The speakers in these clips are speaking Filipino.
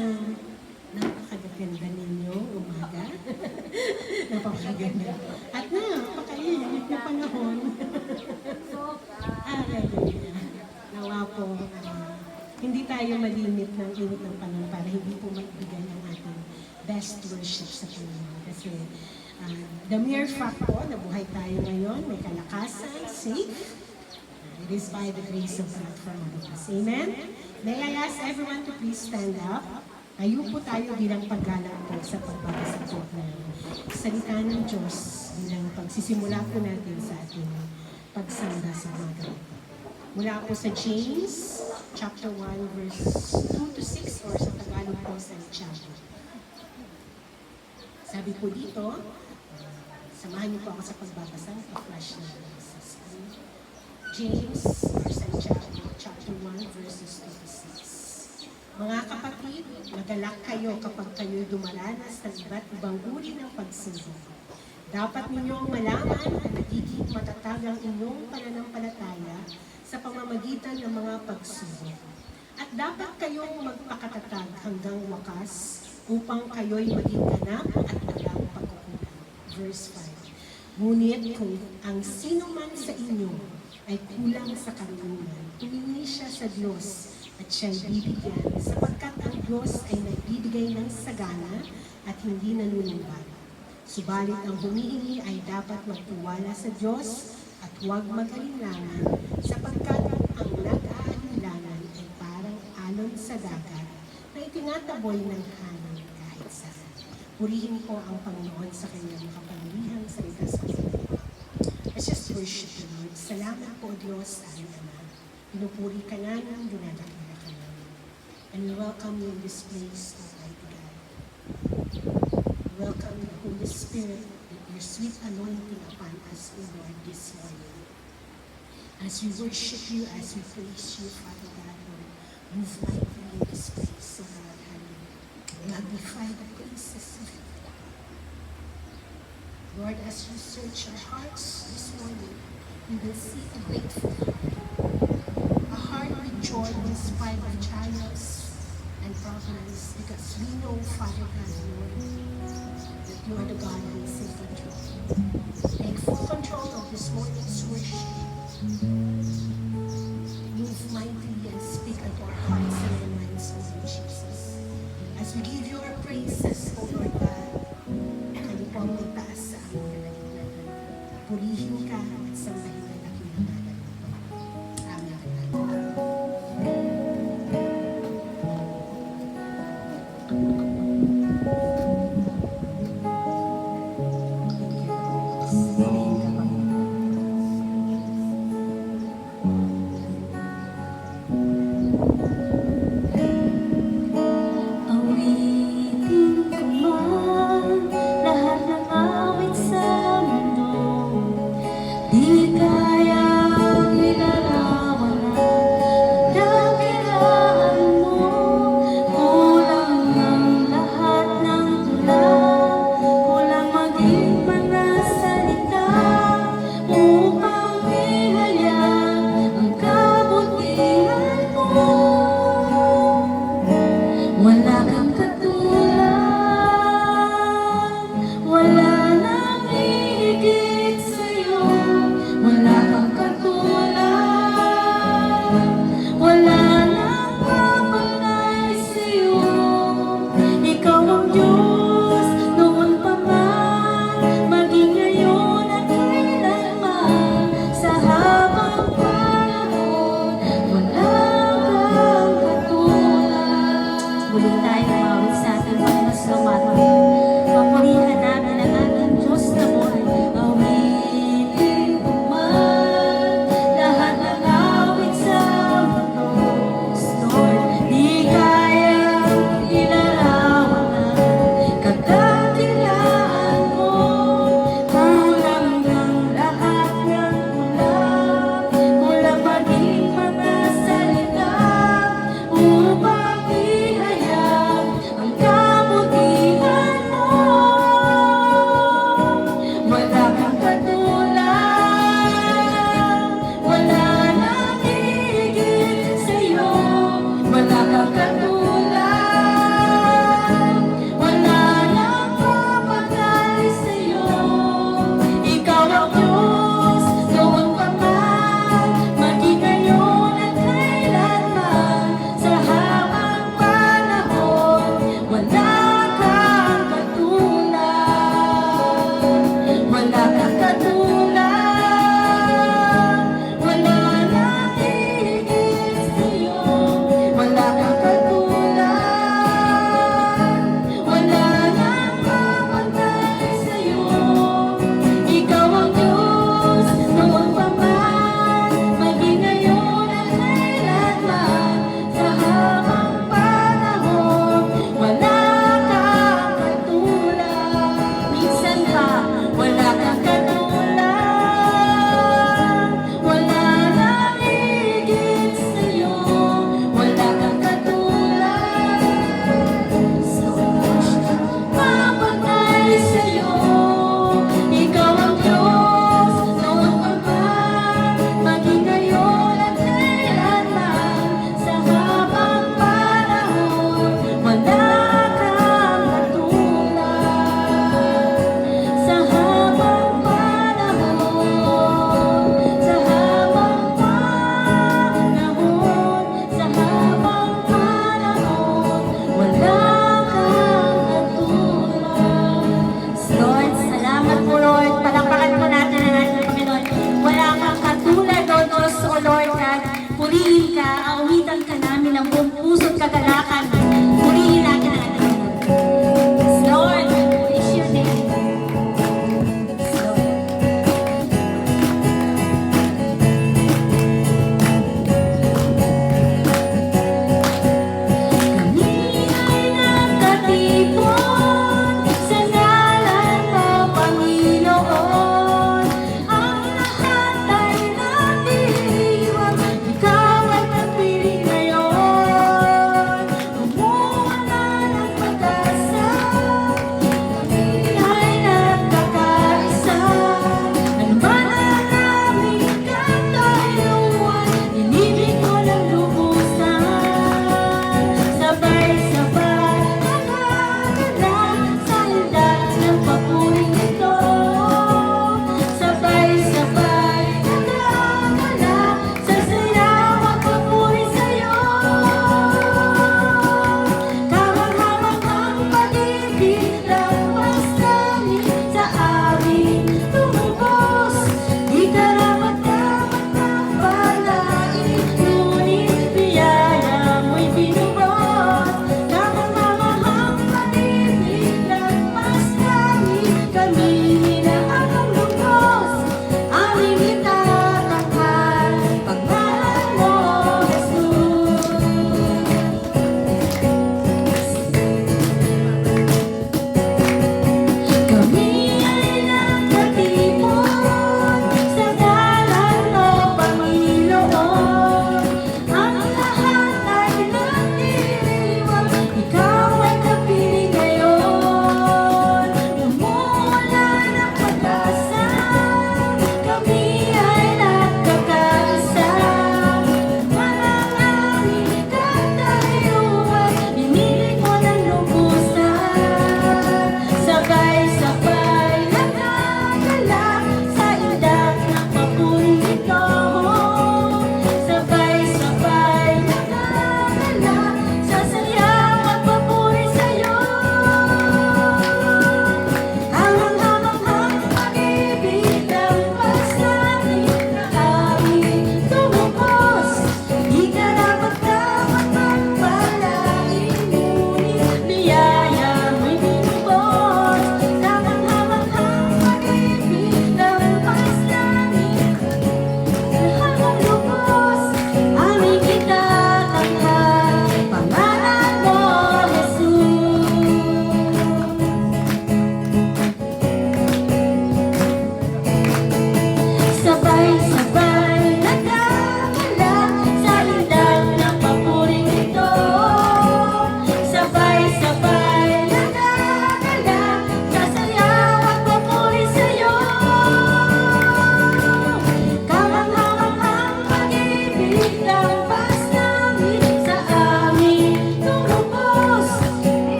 isang napakaganda ninyong umaga. Napakaganda. At napakainit na panahon. Hallelujah. Nawa po, hindi tayo malimit ng init ng panahon para hindi po magbigay ng ating best worship sa Panginoon. Kasi the mere fact po na buhay tayo ngayon, may kalakasan, safe, it is by the grace of God for all of us. Amen? May I ask everyone to please stand up. Tayo po tayo bilang paggalang po sa pagbabasa po ng salita ng Diyos bilang pagsisimula po natin sa ating pagsamba sa umaga. Mula po sa James, chapter 1, verse 2 to 6, or sa Tagalog po sa chapter. Sabi po dito, samahan niyo po ako sa pagbabasa, pa-flash na sa screen. James, verse chapter 1, verses 2 to 6. Mga kapatid, magalak kayo kapag kayo dumaranas ng iba't ibang uri ng pagsubok. Dapat ninyong malaman na nagiging matatag ang inyong pananampalataya sa pamamagitan ng mga pagsubok. At dapat kayong magpakatatag hanggang wakas upang kayo'y maging ganap at walang pagkukulang. Verse 5. Ngunit kung ang sino man sa inyo ay kulang sa karunungan, humingi siya sa Diyos at siya'y bibigyan, sapagkat ang Diyos ay nagbibigay ng sagana at hindi nanunumbat. Subalit ang humihingi ay dapat magtiwala sa Diyos at huwag mag-alinlangan, sapagkat ang nag-aalinlangan ay parang alon sa dagat na itinataboy ng hangin kahit saan. Purihin po ang Panginoon sa kanyang makapangyarihang salita sa atin. Let's just worship the Lord. Salamat po, Diyos, aming Ama. Pinupuri ka namin, dinadakila ka namin. And we welcome you in this place, Almighty God. We welcome the Holy Spirit with your sweet anointing upon us, O Lord, this morning. As we worship you, as we praise you, Father God, Lord, move mightily in this place, O God, hallelujah. Magnify the praises of you. Lord, as you search our hearts this morning, we will see a grateful heart. A heart with joy in spite of trials and problems, because we know, Father God, Lord, that you are the God who is in control. Take full control of this morning's worship. Move mightily and speak unto our hearts and our minds, O Lord Jesus. As we give you our praises, O Lord God, kayo po ang magtaas sa aming kalagitnaan. Purihin ka at sambahin ang dakilang ngalan mo.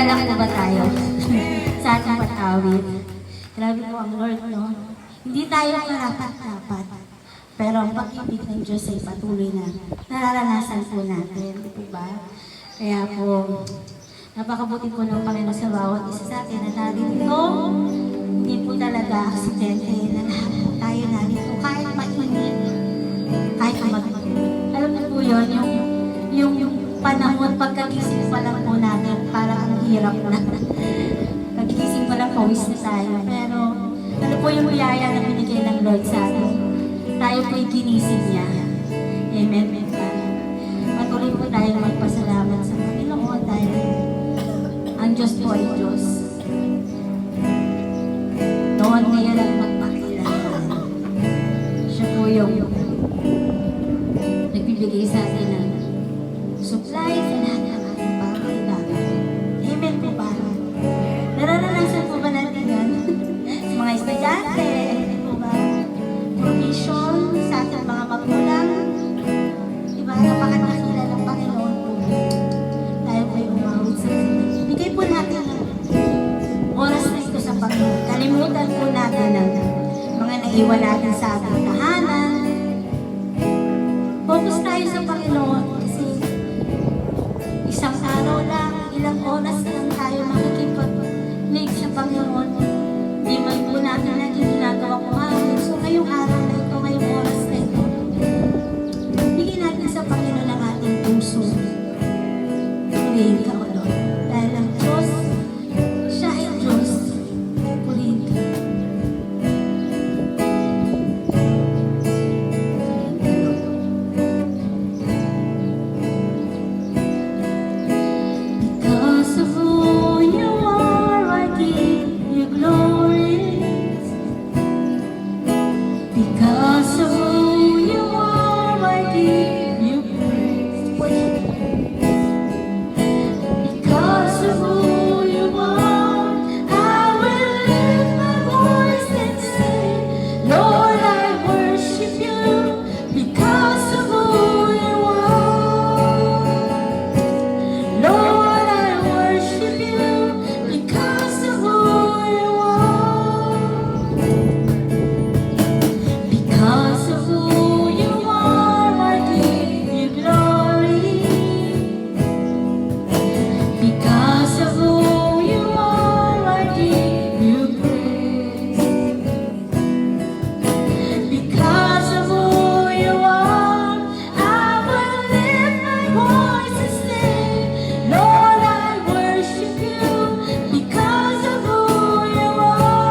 Nag-aalala ko ba tayo sa ating patawid? Grabe po ang Lord, no? Hindi tayo karapat-dapat. Pero ang pag-ibig ng Diyos ay patuloy na nararanasan po natin. Di po ba? Kaya po, napakabuti po ng Panginoon sa bawat isa sa atin na narito. Hindi po talaga aksidente na lahat po tayo narito. Kahit mainit, kahit mag-init. Alam niyo po yun, yung panahon, pagkagising pa lang po natin, parang ang hirap na. Pagkagising pa lang, pawis na tayo. Pero, ano po yung biyaya na binigay ng Lord sa atin? Tayo po'y ginising niya. Amen. Patuloy po tayong magpasalamat sa Panginoon dahil ang Diyos po ay Diyos. Noon ngayon ang magpakilala. Siya po yung nagbibigay sa atin ng supply sa lahat ng ating pangailangan. Amen po ba? Nararanasan po ba natin yan? Sa mga estudyante, amen po ba? Provision sa ating mga magulang. Diba? Napakadakila ng Panginoon po. Tayo po'y umawit sa atin. Bigay po natin ang oras na ito sa Panginoon. Kalimutan po natin ang mga naiwan natin sa ating tahanan. Focus tayo sa Panginoon kasi isang araw lang, ilang oras lang tayo makikipag-lig sa Panginoon. Di man po natin naging ginagawa ko ngayon. So ngayong araw na ito, ngayong oras na ito, bigyan natin sa Panginoon ang ating puso. Purihin ka o Lord. Dahil ang Diyos, siya ay Diyos. Purihin ka. Because of who you are, I give you glory. Because of who you are, I give you praise. Because of who you are, I will lift my voice and say, Lord, I worship you. Because of who you are, Lord, I worship you. Because of who you are. Because of who you are, I give you glory. Because of who you are, I give you praise. Because of who you are, I will lift my voice and say, Lord, I worship you. Because of who you are,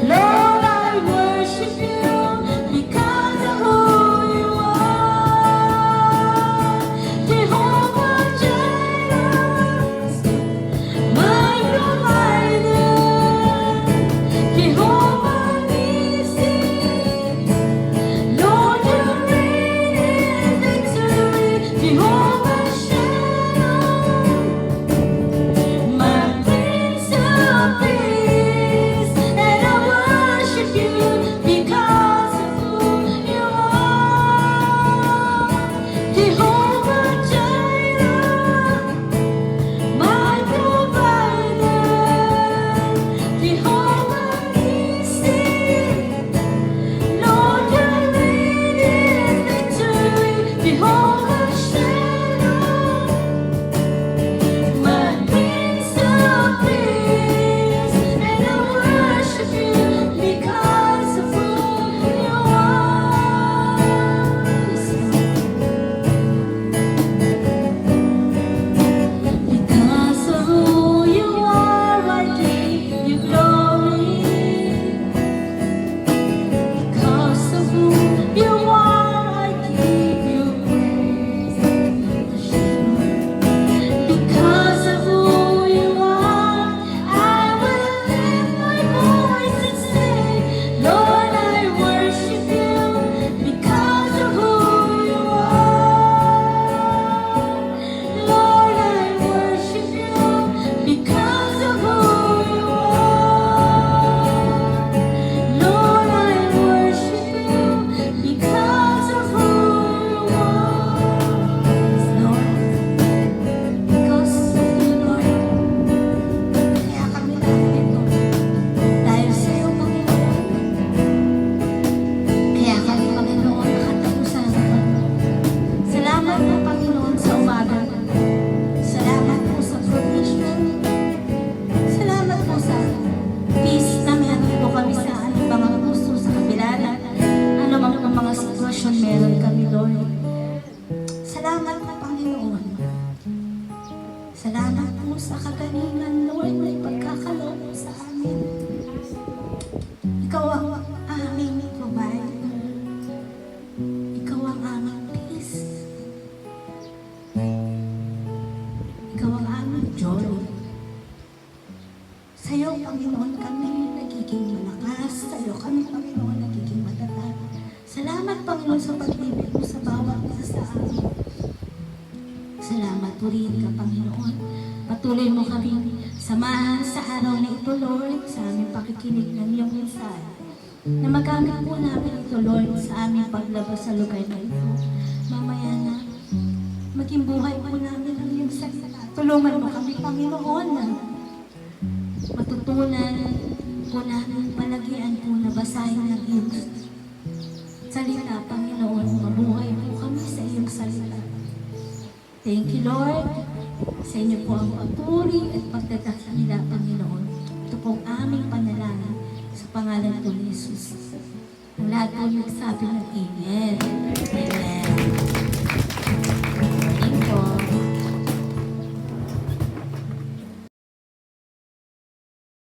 Lord, I worship you. Because of who you are, Jehovah Jireh, my provider, Jehovah Nissi, Lord, you reign in victory, Jehovah Shalom, my Prince of Peace, and I worship you because of who you are, Jehovah Jireh, my provider, Jehovah Nissi, Lord, you reign in victory, Jehovah Shalom. Salamat po, Panginoon. Salamat po sa kagalingan, Lord, na ipagkakaloob mo sa amin. Ikaw ang aming provider. Ikaw ang aming peace. Ikaw ang aming joy. Sa'yo, Panginoon, kami nagiging malakas. Sa'yo kami, Panginoon, nagiging matatag. Salamat, Panginoon, sa pag-ibig mo sa bawat isa sa amin. Salamat po rin ka, Panginoon. Patuloy mo kami samahan sa araw na ito, Lord, sa aming pakikinig ng iyong mensahe. Na magamit po namin ito, Lord, sa aming paglabas sa lugar na ito. Mamaya na, maging buhay po namin ang iyong salita. Tulungan mo kami, Panginoon, na matutunan po namin, palagian po na basahin ng iyong salita, Panginoon. Mabuhay po kami sa iyong salita. Thank you, Lord. Sa inyo po ang papuri at pagdadakila, Panginoon. Ito pong aming panalangin sa pangalan po ni Jesus. Ang lahat po nagsabi ng Amen. Amen.